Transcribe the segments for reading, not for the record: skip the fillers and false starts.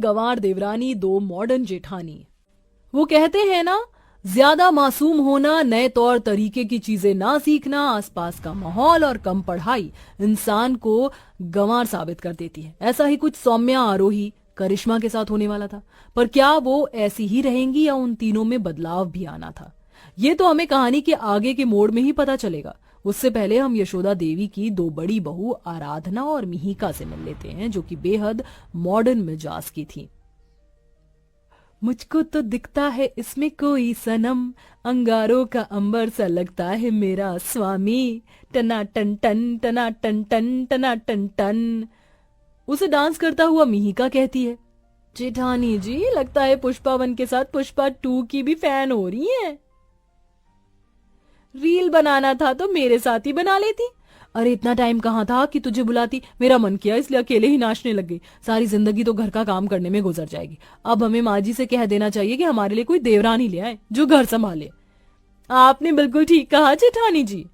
गंवार देवरानी, दो मॉडर्न जेठानी। वो कहते हैं ना, ज्यादा मासूम होना, नए तौर तरीके की चीजें ना सीखना, आसपास का माहौल और कम पढ़ाई इंसान को गंवार साबित कर देती है। ऐसा ही कुछ सौम्या, आरोही, करिश्मा के साथ होने वाला था। पर क्या वो ऐसी ही रहेंगी या उन तीनों में बदलाव भी आना था, ये तो हमें कहानी के आगे के मोड़ में ही पता चलेगा। उससे पहले हम यशोदा देवी की दो बड़ी बहू आराधना और मिहिका से मिल लेते हैं, जो कि बेहद मॉडर्न मिजाज की थी। मुझको तो दिखता है इसमें कोई सनम, अंगारों का अंबर सा लगता है मेरा स्वामी, टना टन टन टना टन टन टना टन टन। उसे डांस करता हुआ मिहिका कहती है, जेठानी जी लगता है पुष्पा 1 के साथ पुष्पा 2 की भी फैन हो रही हैं। रील बनाना था तो मेरे साथ ही बना लेती। अरे इतना टाइम कहाँ था कि तुझे बुलाती, मेरा मन किया इसलिए अकेले ही नाचने लग गई। सारी जिंदगी तो घर का काम करने में गुजर जाएगी। अब हमें माँ जी से कह देना चाहिए कि हमारे लिए कोई देवरानी ले आए जो घर संभाले। आपने बिल्कुल ठीक कहा जेठानी जी।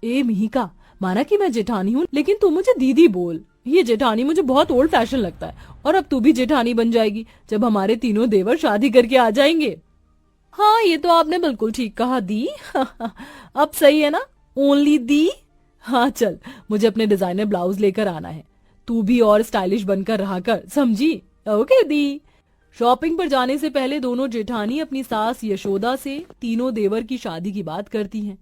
ए मिहिका, माना कि मैं जेठानी हूँ, लेकिन तू मुझे दीदी बोल। ये जेठानी मुझे बहुत ओल्ड फैशन लगता है। और अब तू भी जेठानी बन जाएगी जब हमारे तीनों देवर शादी करके आ जाएंगे। हाँ ये तो आपने बिल्कुल ठीक कहा दी। अब सही है ना, ओनली दी। हाँ चल, मुझे अपने डिजाइनर ब्लाउज लेकर आना है। तू भी और स्टाइलिश बनकर रहा कर, समझी? ओके दी। शॉपिंग पर जाने से पहले दोनों जेठानी अपनी सास यशोदा से तीनों देवर की शादी की बात करती हैं।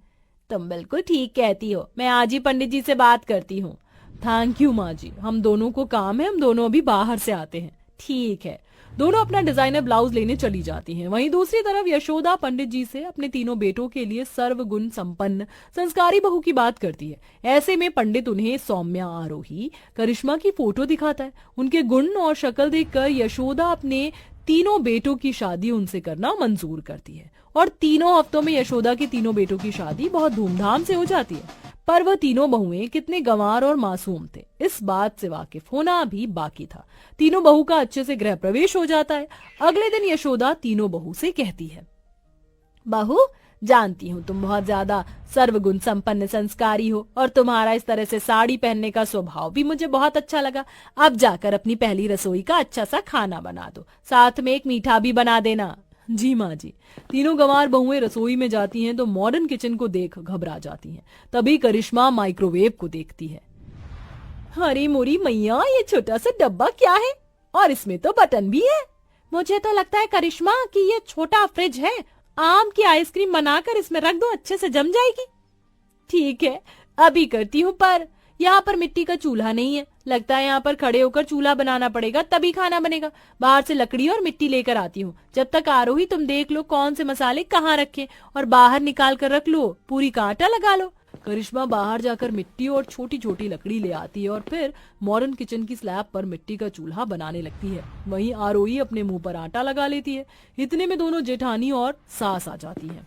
तुम बिल्कुल ठीक कहती हो, मैं आज ही पंडित जी से बात करती हूँ। थैंक यू माँ जी, हम दोनों को काम है, हम दोनों अभी बाहर से आते हैं। ठीक है। दोनों अपना डिजाइनर ब्लाउज लेने चली जाती हैं। वहीं दूसरी तरफ यशोदा पंडित जी से अपने तीनों बेटों के लिए सर्वगुण संपन्न संस्कारी बहू की बात करती है। ऐसे में पंडित उन्हें सौम्या, आरोही, करिश्मा की फोटो दिखाता है। उनके गुण और शक्ल देखकर यशोदा अपने तीनों बेटों की शादी उनसे करना मंजूर करती है और तीनों हफ्तों में यशोदा के तीनों बेटों की शादी बहुत धूमधाम से हो जाती है। पर वह तीनों बहुएं कितने गंवार और मासूम थे, इस बात से वाकिफ होना भी बाकी था। तीनों बहू का अच्छे से गृह प्रवेश हो जाता है। अगले दिन यशोदा तीनों बहू से कहती है, बहू जानती हूँ तुम बहुत ज्यादा सर्वगुण संपन्न संस्कारी हो और तुम्हारा इस तरह से साड़ी पहनने का स्वभाव भी मुझे बहुत अच्छा लगा। अब जाकर अपनी पहली रसोई का अच्छा सा खाना बना दो, साथ में एक मीठा भी बना देना। जी माँ जी। तीनों गंवार बहुएं रसोई में जाती हैं तो मॉडर्न किचन को देख घबरा जाती हैं। तभी करिश्मा माइक्रोवेव को देखती है। अरे मोरी मैया, ये छोटा सा डब्बा क्या है? और इसमें तो बटन भी है। मुझे तो लगता है करिश्मा कि ये छोटा फ्रिज है। आम की आइसक्रीम बनाकर इसमें रख दो, अच्छे से जम जाएगी। ठीक है, अभी करती हूँ। पर यहाँ पर मिट्टी का चूल्हा नहीं है, लगता है यहाँ पर खड़े होकर चूल्हा बनाना पड़ेगा तभी खाना बनेगा। बाहर से लकड़ी और मिट्टी लेकर आती हूँ। जब तक आरोही तुम देख लो कौन से मसाले कहाँ रखे और बाहर निकाल कर रख लो, पूरी का आटा लगा लो। करिश्मा बाहर जाकर मिट्टी और छोटी छोटी लकड़ी ले आती है और फिर मॉडर्न किचन की स्लैब पर मिट्टी का चूल्हा बनाने लगती है। वहीं आरोही अपने मुंह पर आटा लगा लेती है। इतने में दोनों जेठानी और सास आ जाती हैं।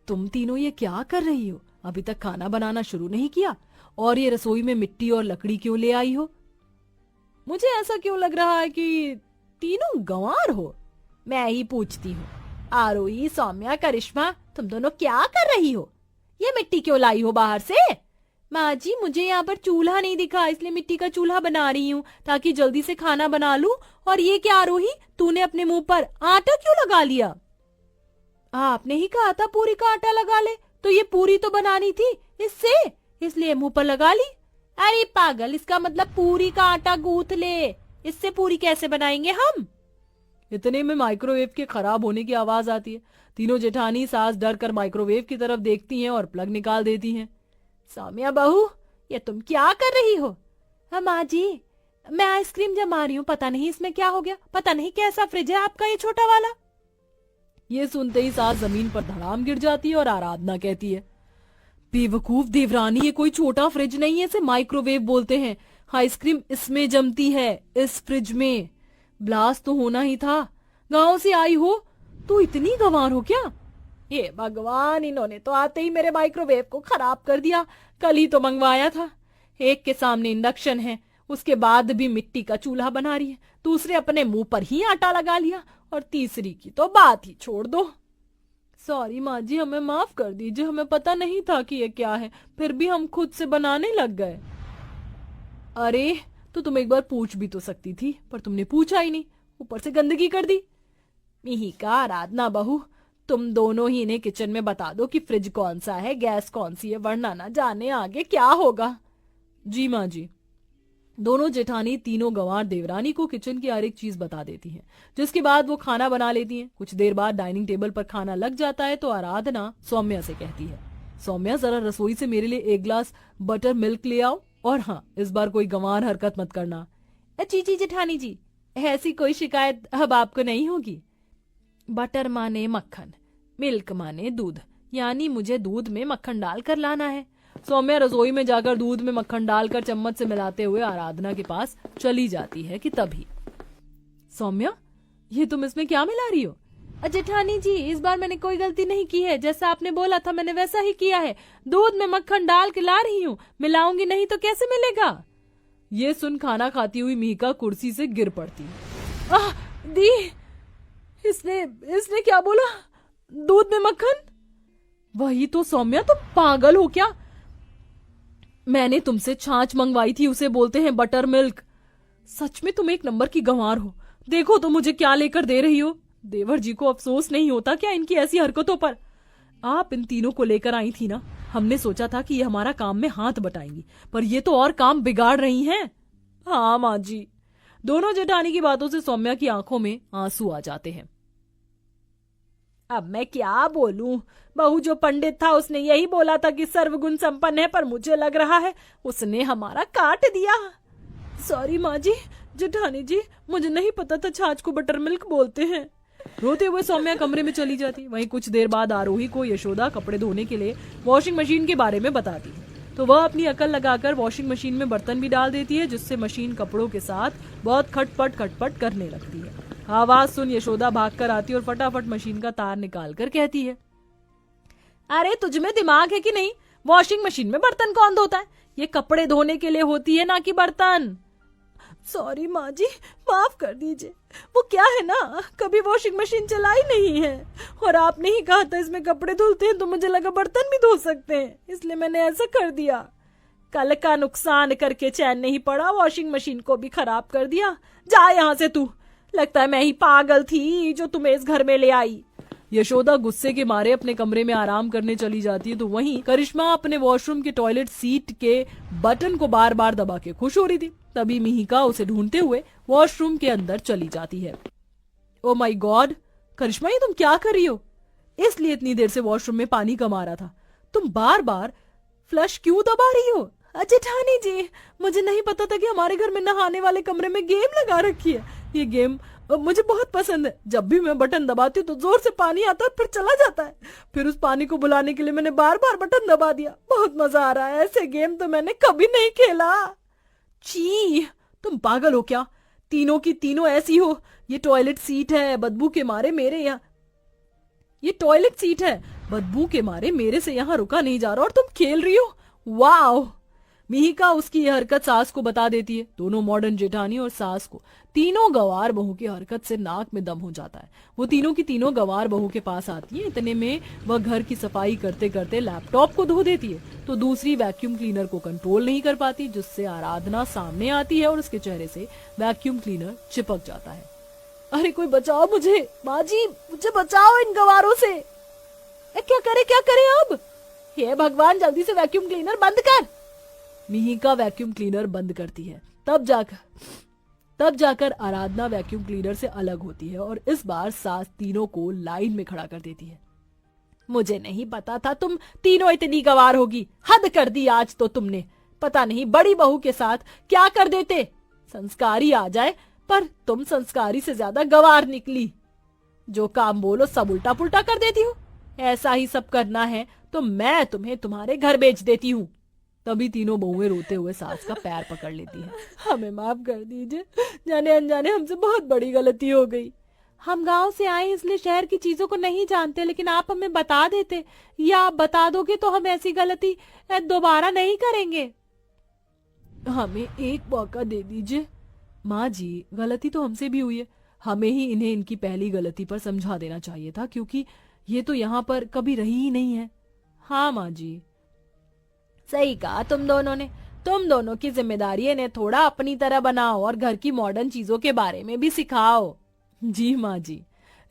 तुम तीनों ये क्या कर रही हो? अभी तक खाना बनाना शुरू नहीं किया और ये रसोई में मिट्टी और लकड़ी क्यों ले आई हो? मुझे ऐसा क्यों लग रहा है कि तीनों गंवार हो। मैं ही पूछती हूँ, आरोही, सौम्या, करिश्मा, तुम दोनों क्या कर रही हो? ये मिट्टी क्यों लाई हो बाहर से? माँ जी, मुझे यहाँ पर चूल्हा नहीं दिखा, इसलिए मिट्टी का चूल्हा बना रही हूँ ताकि जल्दी से खाना बना लूं। और ये क्या आरोही, तूने अपने मुंह पर आटा क्यों लगा लिया? आपने ही कहा था पूरी का आटा लगा ले, तो ये पूरी तो बनानी थी इससे, इसलिए मुंह पर लगा ली। अरे पागल, इसका मतलब पूरी का आटा गूंथ ले, इससे पूरी कैसे बनाएंगे हम? इतने में माइक्रोवेव के खराब होने की आवाज आती है। तीनों जेठानी सास डर कर माइक्रोवेव की तरफ देखती हैं और प्लग निकाल देती हैं। सौम्या बहू, ये तुम क्या कर रही हो? माँ जी, मैं आइसक्रीम जमा रही हूँ, पता नहीं इसमें क्या हो गया, पता नहीं कैसा फ्रिज है आपका ये छोटा वाला। ये सुनते ही सास जमीन पर धड़ाम गिर जाती है और आराधना कहती है, बेवकूफ देवरानी, ये कोई छोटा फ्रिज नहीं है, इसे माइक्रोवेव बोलते हैं। आइसक्रीम इसमें जमती है, इस फ्रिज में। ब्लास्ट तो होना ही था। गांव से आई हो तो इतनी गंवार हो क्या? ये भगवान, इन्होंने तो आते ही मेरे माइक्रोवेव को खराब कर दिया। कल ही तो मंगवाया था। एक के सामने इंडक्शन है, उसके बाद भी मिट्टी का चूल्हा बना रही है, दूसरे अपने मुंह पर ही आटा लगा लिया और तीसरी की तो बात ही छोड़ दो। सॉरी माँ जी, हमें माफ कर दीजिए, हमें पता नहीं था कि ये क्या है, फिर भी हम खुद से बनाने लग गए। अरे तो तुम एक बार पूछ भी तो सकती थी, पर तुमने पूछा ही नहीं, ऊपर से गंदगी कर दी। मिहिका, आराधना बहू, तुम दोनों ही इन्हें किचन में बता दो कि फ्रिज कौन सा है, गैस कौन सी है, वरना ना जाने आगे क्या होगा। जी माँ जी। दोनों जेठानी तीनों गंवार देवरानी को किचन की हर एक चीज बता देती हैं, जिसके बाद वो खाना बना लेती हैं। कुछ देर बाद डाइनिंग टेबल पर खाना लग जाता है तो आराधना सौम्या से कहती है, सौम्या जरा रसोई से मेरे लिए एक ग्लास बटर मिल्क ले आओ, और हाँ, इस बार कोई गंवार हरकत मत करना। जी जी जेठानी जी, ऐसी कोई शिकायत अब आपको नहीं होगी। बटर माने मक्खन, मिल्क माने दूध, यानी मुझे दूध में मक्खन डालकर लाना है। सौम्या रसोई में जाकर दूध में मक्खन डालकर चम्मच से मिलाते हुए आराधना के पास चली जाती है कि तभी, सौम्या, ये तुम इसमें क्या मिला रही हो? जेठानी जी, इस बार मैंने कोई गलती नहीं की है, जैसा आपने बोला था मैंने वैसा ही किया है। दूध में मक्खन डाल के ला रही हूँ, मिलाऊंगी नहीं तो कैसे मिलेगा? ये सुन खाना खाती हुई मिहिका कुर्सी से गिर पड़ती। दी, इसने क्या बोला? दूध में मक्खन? वही तो सौम्या, तुम पागल हो क्या? मैंने तुमसे छाछ मंगवाई थी, उसे बोलते हैं बटर मिल्क। सच में तुम एक नंबर की गंवार हो। देखो तो मुझे क्या लेकर दे रही हो। देवर जी को अफसोस नहीं होता क्या इनकी ऐसी हरकतों पर? आप इन तीनों को लेकर आई थी ना, हमने सोचा था कि ये हमारा काम में हाथ बटाएंगी, पर ये तो और काम बिगाड़ रही हैं। हाँ माँ जी। दोनों जेठानी की बातों से सौम्या की आंखों में आंसू आ जाते हैं। अब मैं क्या बोलूं, बहू जो पंडित था उसने यही बोला था कि सर्वगुण संपन्न है, पर मुझे लग रहा है उसने हमारा काट दिया। सॉरी माँ जी। जेठानी जी, मुझे नहीं पता था छाछ को बटर मिल्क बोलते हैं। रोते हुए सौम्या कमरे में चली जाती। वहीं कुछ देर बाद आरोही को यशोदा कपड़े धोने के लिए वॉशिंग मशीन के बारे में बताती है, तो वह अपनी अकल लगाकर वॉशिंग मशीन में बर्तन भी डाल देती है, जिससे मशीन कपड़ों के साथ बहुत खटपट खटपट करने लगती है। आवाज सुन यशोदा भागकर आती और फटाफट मशीन का तार निकाल कर कहती है, अरे तुझ में दिमाग है कि नहीं? वॉशिंग मशीन में बर्तन कौन धोता है? ये कपड़े धोने के लिए होती है, ना कि बर्तन। सॉरी माँ जी, माफ कर दीजिए। वो क्या है ना, कभी वॉशिंग मशीन चलाई नहीं है, और आपने ही कहा था इसमें कपड़े धुलते हैं, तो मुझे लगा बर्तन भी धो सकते हैं, इसलिए मैंने ऐसा कर दिया। कल का नुकसान करके चैन नहीं पड़ा, वॉशिंग मशीन को भी खराब कर दिया। जा यहाँ से तू। लगता है मैं ही पागल थी जो तुम्हें इस घर में ले आई। यशोदा गुस्से के मारे अपने कमरे में आराम करने चली जाती है, तो वहीं करिश्मा अपने वॉशरूम के टॉयलेट सीट के बटन को बार बार दबा के खुश हो रही थी। तभी मिहिका उसे ढूंढते हुए वॉशरूम के अंदर चली जाती है। ओ माय गॉड, करिश्मा, ये तुम क्या कर रही हो? इसलिए इतनी देर से वॉशरूम में पानी कम आ रहा था। तुम बार बार फ्लश क्यों दबा रही हो? जेठानी जी, मुझे नहीं पता था कि हमारे घर में नहाने वाले कमरे में गेम लगा रखी है। ये गेम मुझे बहुत पसंद है। जब भी मैं बटन दबाती हूँ तो जोर से पानी आता है, फिर चला जाता है। फिर उस पानी को बुलाने के लिए मैंने बार बार बटन दबा दिया। बहुत मजा आ रहा है। ऐसे गेम तो मैंने कभी नहीं खेला। छी, तुम पागल हो क्या? तीनों की तीनों ऐसी हो। ये टॉयलेट सीट है, बदबू के मारे मेरे यहाँ ये टॉयलेट सीट है, बदबू के मारे मेरे से यहाँ रुका नहीं जा रहा, और तुम खेल रही हो। वाओ। मिहिका उसकी यह हरकत सास को बता देती है। दोनों मॉडर्न जेठानी और सास को तीनों गंवार बहू की हरकत से नाक में दम हो जाता है। वो तीनों की तीनों गंवार बहू के पास आती है। इतने में वह घर की सफाई करते करते लैपटॉप को धो देती है, तो दूसरी वैक्यूम क्लीनर को कंट्रोल नहीं कर पाती, जिससे आराधना सामने आती है और उसके चेहरे से वैक्यूम क्लीनर चिपक जाता है। अरे कोई बचाओ मुझे, माँ जी, मुझे बचाओ इन गंवारों से। क्या करे अब? हे भगवान, जल्दी से वैक्यूम क्लीनर बंद कर। मिहिका वैक्यूम क्लीनर बंद करती है। तब जाकर आराधना वैक्यूम क्लीनर से अलग होती है और इस बार सास तीनों को लाइन में खड़ा कर देती है। मुझे नहीं पता था तुम तीनों इतनी गंवार होगी। हद कर दी आज तो तुमने। पता नहीं बड़ी बहू के साथ क्या कर देते। संस्कारी आ जाए, पर तुम संस्कारी से ज्यादा गंवार निकली। जो काम बोलो सब उल्टा पुल्टा कर देती हो। ऐसा ही सब करना है तो मैं तुम्हें तुम्हारे घर भेज देती हूँ। तभी तीनों बहुएं रोते हुए सास का पैर पकड़ लेती हैं। हमें माफ कर दीजिए, जाने अनजाने हमसे बहुत बड़ी गलती हो गई। हम गांव से आए इसलिए शहर की चीजों को नहीं जानते, लेकिन आप हमें बता देते, या आप बता दोगे तो हम ऐसी गलती दोबारा नहीं करेंगे। हमें एक मौका दे दीजिए। माँ जी, गलती तो हमसे भी हुई है। हमें ही इन्हें इनकी पहली गलती पर समझा देना चाहिए था, क्योंकि ये तो यहाँ पर कभी रही ही नहीं है। हाँ माँ जी, सही कहा तुम दोनों ने। तुम दोनों की जिम्मेदारी है इन्हें थोड़ा अपनी तरह बनाओ और घर की मॉडर्न चीजों के बारे में भी सिखाओ। जी माँ जी।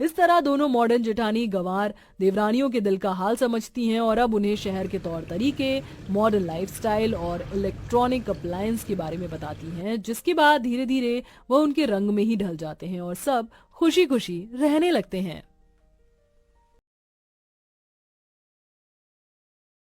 इस तरह दोनों मॉडर्न जेठानी गंवार देवरानियों के दिल का हाल समझती हैं और अब उन्हें शहर के तौर तरीके, मॉडर्न लाइफस्टाइल और इलेक्ट्रॉनिक अप्लायंस के बारे में बताती हैं, जिसके बाद धीरे धीरे वह उनके रंग में ही ढल जाते हैं और सब खुशी खुशी रहने लगते हैं।